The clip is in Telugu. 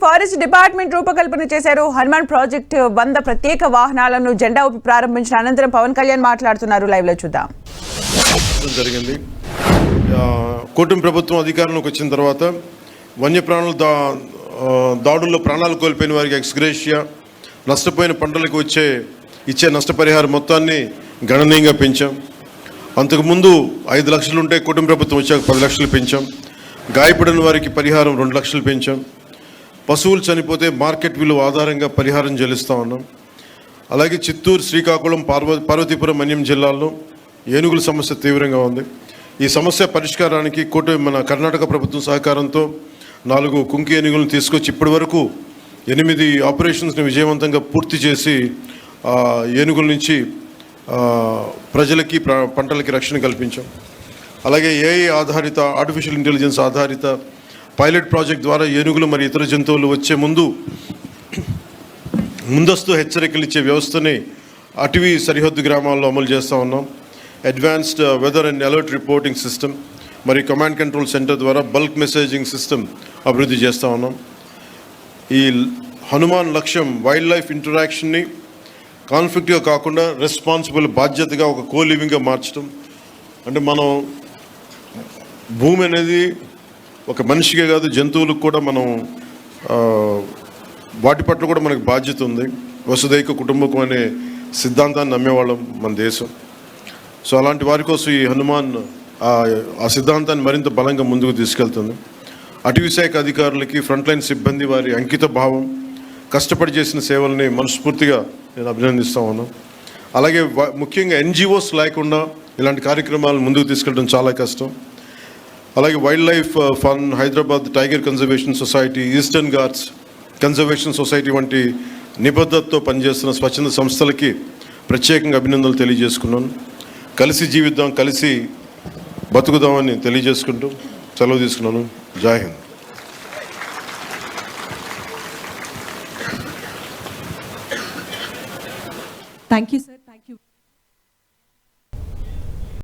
ఫారెస్ట్ డిపార్ట్మెంట్ రూపకల్పన చేశారు. హనుమాన్ ప్రాజెక్టు 100 ప్రత్యేక వాహనాలను జెండా ఊపి ప్రారంభించిన అనంతరం పవన్ కళ్యాణ్ మాట్లాడుతున్నారు. లైవ్ లో చూద్దాం. జరిగింది. కూటమి ప్రభుత్వం అధికారంలోకి వచ్చిన తర్వాత వన్యప్రాణుల దాడుల్లో ప్రాణాలు కోల్పోయిన వారికి ఎక్స్గ్రేషియా, నష్టపోయిన పంటలకు ఇచ్చే నష్టపరిహారం మొత్తాన్ని గణనీయంగా పెంచాం. అంతకుముందు 5 లక్షలు ఉంటే కూటమి ప్రభుత్వం వచ్చాక 10 లక్షలు పెంచాం. గాయపడిన వారికి పరిహారం 2 లక్షలు పెంచాం. పశువులు చనిపోతే మార్కెట్ విలువ ఆధారంగా పరిహారం చెల్లిస్తూ ఉన్నాం. అలాగే చిత్తూరు, శ్రీకాకుళం, పార్వతీపురం, మన్యం జిల్లాల్లో ఏనుగుల సమస్య తీవ్రంగా ఉంది. ఈ సమస్య పరిష్కారానికి మన కర్ణాటక ప్రభుత్వం సహకారంతో 4 కుంకి ఏనుగులను తీసుకొచ్చి ఇప్పటి వరకు 8 ఆపరేషన్స్ని విజయవంతంగా పూర్తి చేసి ఏనుగుల నుంచి ప్రజలకి పంటలకి రక్షణ కల్పించాం. అలాగే ఏఐ ఆధారిత, ఆర్టిఫిషియల్ ఇంటెలిజెన్స్ ఆధారిత పైలట్ ప్రాజెక్ట్ ద్వారా ఏనుగులు మరి ఇతర జంతువులు వచ్చే ముందస్తు హెచ్చరికలు ఇచ్చే వ్యవస్థని అటవీ సరిహద్దు గ్రామాల్లో అమలు చేస్తూ ఉన్నాం. Advanced weather and alert reporting system మరి కమాండ్ కంట్రోల్ సెంటర్ ద్వారా బల్క్ మెసేజింగ్ సిస్టమ్ అభివృద్ధి చేస్తూ ఉన్నాం. ఈ హనుమాన్ లక్ష్యం వైల్డ్ లైఫ్ ఇంటరాక్షన్ని కాన్ఫ్లిక్ట్గా కాకుండా రెస్పాన్సిబుల్, బాధ్యతగా ఒక కోలివింగ్గా మార్చడం. అంటే మనం భూమి అనేది ఒక మనిషికే కాదు, జంతువులకు కూడా మనం వాటి పట్ల కూడా మనకు బాధ్యత ఉంది. వసుదైక కుటుంబకం అనే సిద్ధాంతాన్ని నమ్మేవాళ్ళం మన దేశం. సో అలాంటి వారి కోసం ఈ హనుమాన్ ఆ సిద్ధాంతాన్ని మరింత బలంగా ముందుకు తీసుకెళ్తుంది. అటవీ శాఖ అధికారులకి, ఫ్రంట్ లైన్ సిబ్బంది వారి అంకిత భావం, కష్టపడి చేసిన సేవల్ని మనస్ఫూర్తిగా నేను అభినందిస్తూ ఉన్నాను. అలాగే ముఖ్యంగా ఎన్జిఓస్ లేకుండా ఇలాంటి కార్యక్రమాలు ముందుకు తీసుకెళ్ళడం చాలా కష్టం. అలాగే wild life fund, Hyderabad tiger conservation society, eastern Ghats conservation society వంటి నిబద్ధతతో పనిచేస్తున్న స్వచ్ఛంద సంస్థలకి ప్రత్యేకంగా అభినందనలు తెలియజేసుకున్నాను. కలిసి జీవిద్దాం, కలిసి బతుకుదామని తెలియజేసుకుంటూ సెలవు తీసుకున్నాను. జై హింద్. Thank you sir.